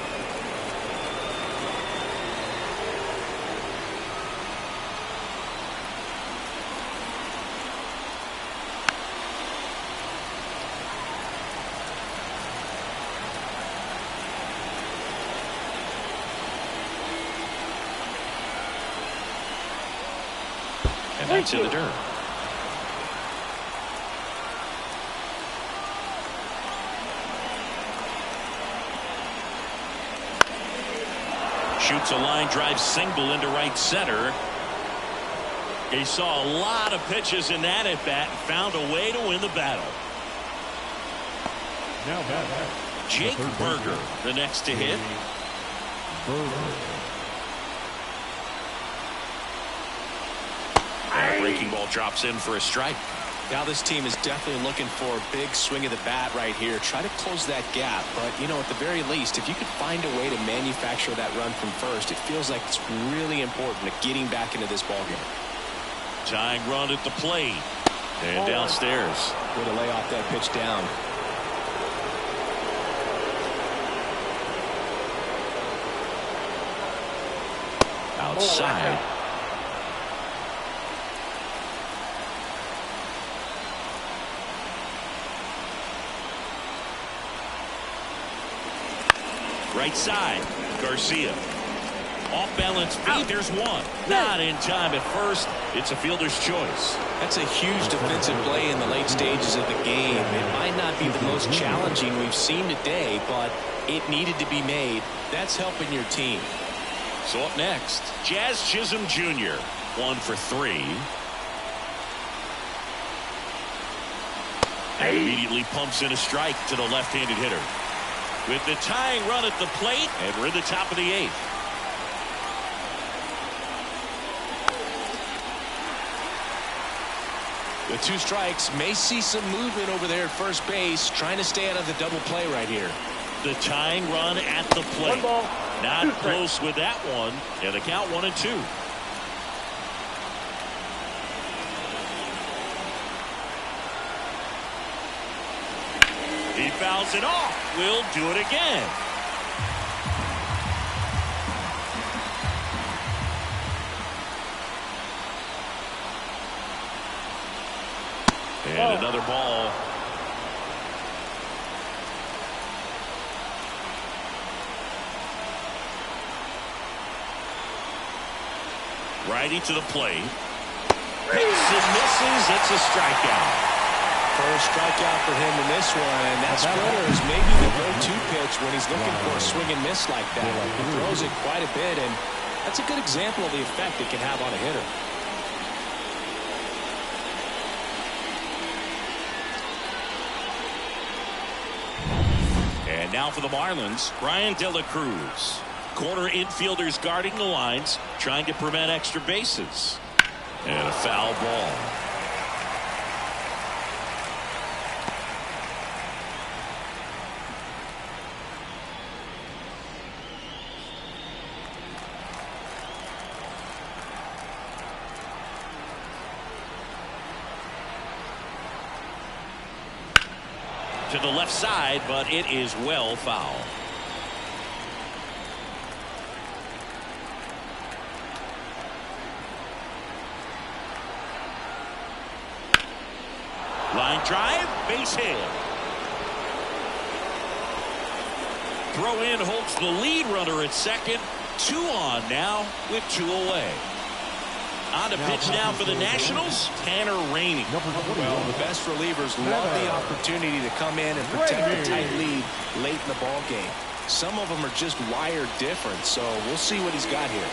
And that's in the dirt. Shoots a line drive single into right center. He saw a lot of pitches in that at bat and found a way to win the battle. Now Jake Berger, the next to hit. And a breaking ball drops in for a strike. Now this team is definitely looking for a big swing of the bat right here. Try to close that gap. But, you know, at the very least, if you could find a way to manufacture that run from first, it feels like it's really important to getting back into this ball game. Tying run at the plate. And downstairs. Way to lay off that pitch down. Outside. Right side, Garcia. Off balance feet, there's one. Not in time at first. It's a fielder's choice. That's a huge defensive play in the late stages of the game. It might not be the most challenging we've seen today, but it needed to be made. That's helping your team. So up next, Jazz Chisholm Jr. 1 for 3. And immediately pumps in a strike to the left-handed hitter. With the tying run at the plate, and we're in the top of the eighth. With 2 strikes, may see some movement over there at first base, trying to stay out of the double play right here. The tying run at the plate. 1 ball, Not 2 strikes. close with that one. And the count 1-2. He fouls it off. We'll do it again. And another ball. Righty to the plate. Hits and misses. It's a strikeout. First strikeout for him in this one. That splitter is maybe the go-to pitch when he's looking for a swing and miss like that. He throws it quite a bit, and that's a good example of the effect it can have on a hitter. And now for the Marlins, Brian De La Cruz. Corner infielders guarding the lines, trying to prevent extra bases. And a foul ball. To the left side, but it is well foul. Line drive, base hit. Throw in holds the lead runner at second. 2 on now with 2 away. On to pitch now for the Nationals, Tanner Rainey. Well, the best relievers love the opportunity to come in and protect the tight lead late in the ball game. Some of them are just wired different, so we'll see what he's got here.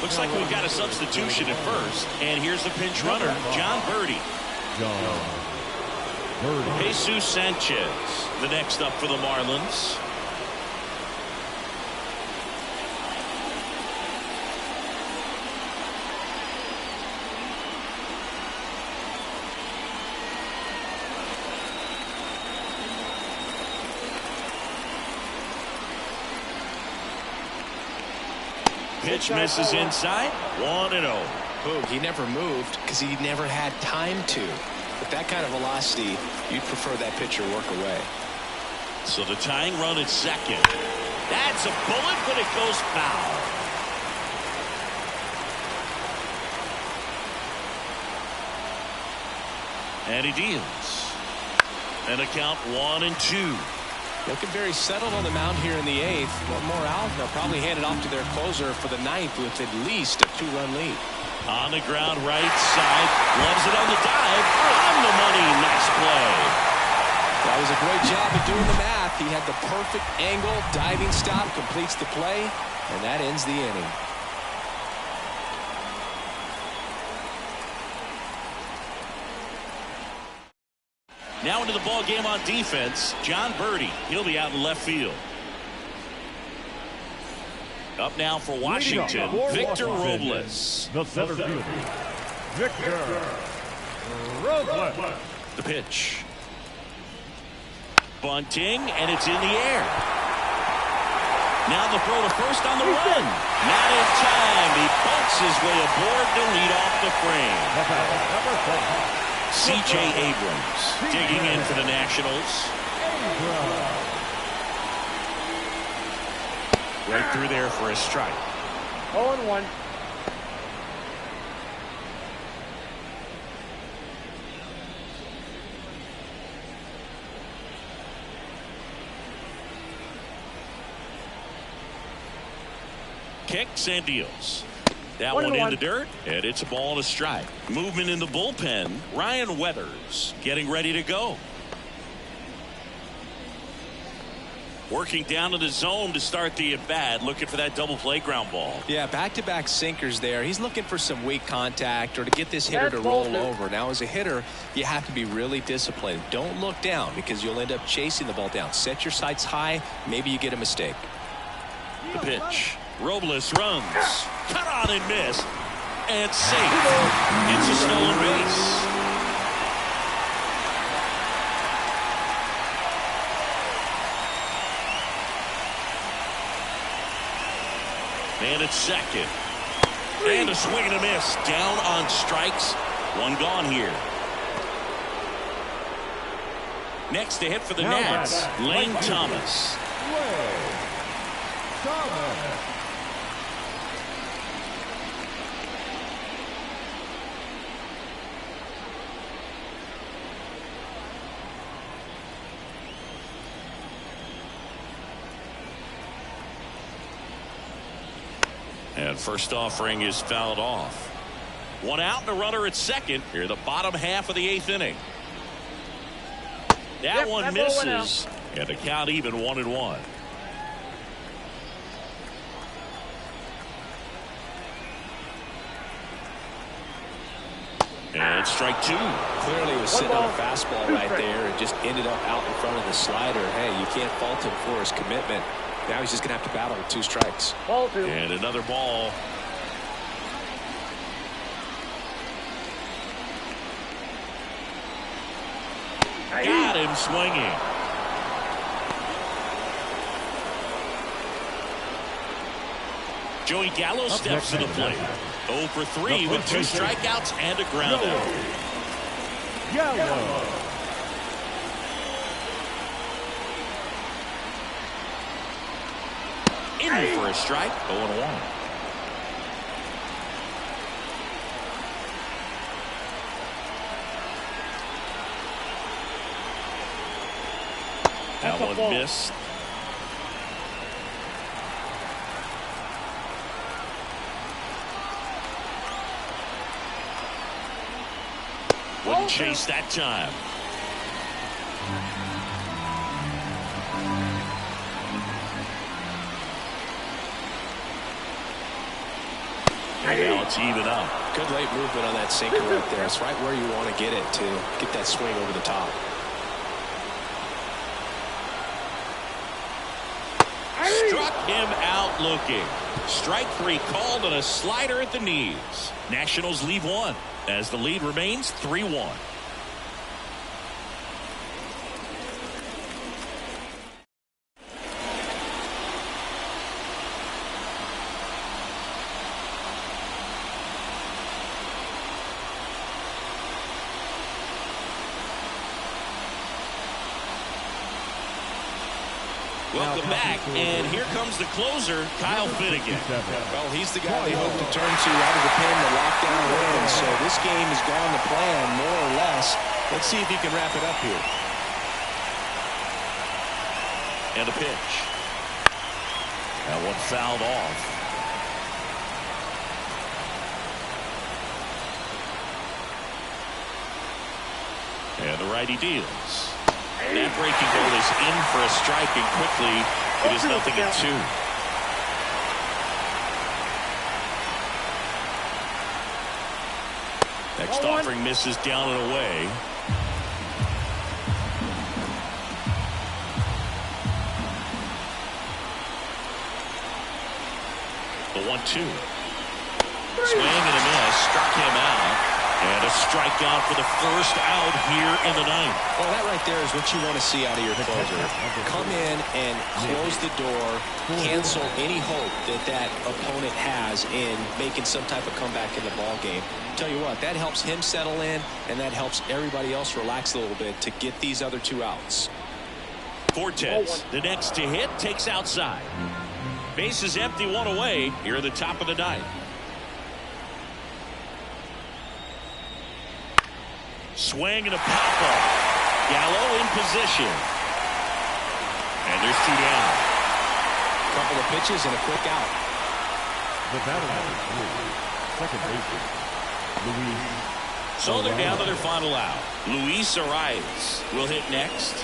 Looks like we've got a substitution at first, and here's the pinch runner, John Birdie. Jesus Sanchez, the next up for the Marlins. Pitch misses inside. 1-0. Boom, he never moved because he never had time to. With that kind of velocity, you'd prefer that pitcher work away. So the tying run at second. That's a bullet, but it goes foul. And he deals. And a count 1-2. Looking very settled on the mound here in the 8th. One more out, they'll probably hand it off to their closer for the 9th with at least a 2-run lead. On the ground, right side. Loves it on the dive. On the money. Nice play. That was a great job of doing the math. He had the perfect angle. Diving stop completes the play, and that ends the inning. Now into the ball game on defense, John Birdie. He'll be out in left field. Up now for Washington, Victor Robles. The center fielder, Victor Robles. The pitch. Bunting, and it's in the air. Now the throw to first on the run. Not in time. He bunts his way aboard to lead off the frame. C.J. Abrams digging in for the Nationals. Right through there for a strike. 0-1. Kicks and deals. That one in the dirt, and it's a ball and a strike. Movement in the bullpen. Ryan Weathers getting ready to go. Working down to the zone to start the at-bat, looking for that double play ground ball. Yeah, back-to-back sinkers there. He's looking for some weak contact or to get this hitter to roll over. Now, as a hitter, you have to be really disciplined. Don't look down because you'll end up chasing the ball down. Set your sights high. Maybe you get a mistake. The pitch. Robles runs. Cut on and missed. and safe. It's a stolen base. And it's second. And a swing and a miss. Down on strikes. One gone here. Next to hit for the Nats, Lane Thomas. And first offering is fouled off. One out and a runner at second. Here the bottom half of the 8th inning. That one misses. And the count even 1-1. And strike two. Clearly was sitting on a fastball right there and just ended up out in front of the slider. Hey, you can't fault him for his commitment. Now he's just going to have to battle with 2 strikes. Ball 2. And another ball. Got him swinging. Joey Gallo steps to the plate. 0 for 3 with 2 strikeouts and a ground out. Gallo. In for a strike. 0-1. That one missed. Wouldn't chase that time. And now it's even up. Good late movement on that sinker right there. It's right where you want to get it to get that swing over the top. Struck him out looking. Strike 3 called on a slider at the knees. Nationals leave 1 as the lead remains 3-1. Welcome back, and here comes the closer, Kyle Finnegan. Well, he's the guy they hope to turn to out of the pen to lock down wins. So this game has gone to plan, more or less. Let's see if he can wrap it up here. And a pitch. That one fouled off. And the righty deals. That breaking ball is in for a strike, and quickly it is 0-2. Next offering misses down and away. The 1-2. Swing and a miss, struck him out. And a strikeout for the first out here in the 9th. Well, that right there is what you want to see out of your closer. Come in and close the door, cancel any hope that that opponent has in making some type of comeback in the ball game. Tell you what, that helps him settle in, and that helps everybody else relax a little bit to get these other 2 outs. Cortez, the next to hit, takes outside. Base is empty, 1 away here at the top of the 9th. Swing and a pop-up. Gallo in position. And there's 2 down. Couple of pitches and a quick out. The battle number 3, second baseman, Luis. So they're down to their final out. Luis Arias will hit next.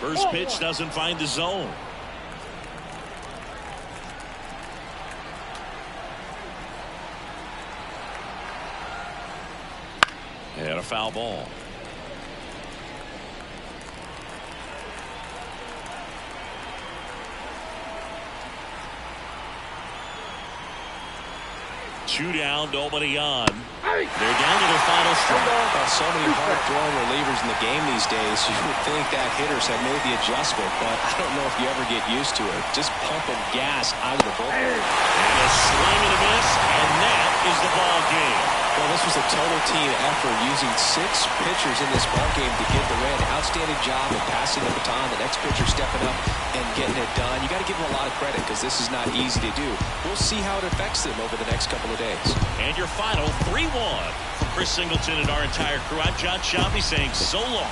First pitch doesn't find the zone. And a foul ball. 2 down, nobody on. They're down to their final strike. So many hard-throwing relievers in the game these days. You would think that hitters have made the adjustment, but I don't know if you ever get used to it. Just pumping gas out of the bullpen. And a swing and a miss, and that is the ball game. Well, this was a total team effort, using 6 pitchers in this ball game to get the win. Outstanding job of passing the baton. The next pitcher stepping up and getting it done. You got to give them a lot of credit because this is not easy to do. We'll see how it affects them over the next couple of days. And your final 3-1 from Chris Singleton and our entire crew. I'm John Shelby saying so long.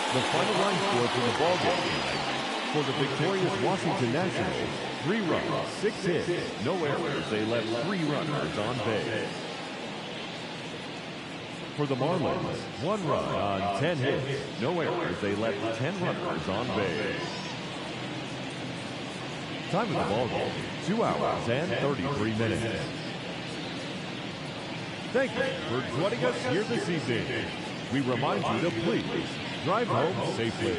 The final line score for the ball game tonight. For the victorious Washington Nationals, 3 runs, 6 hits, no errors. They left 3 runners on base. For the Marlins, 1 run on 10 hits, no errors. They left 10 runners on base. Time of the ball game, 2 hours and 33 minutes. Thank you for joining us here this evening. We remind you to please drive home safely.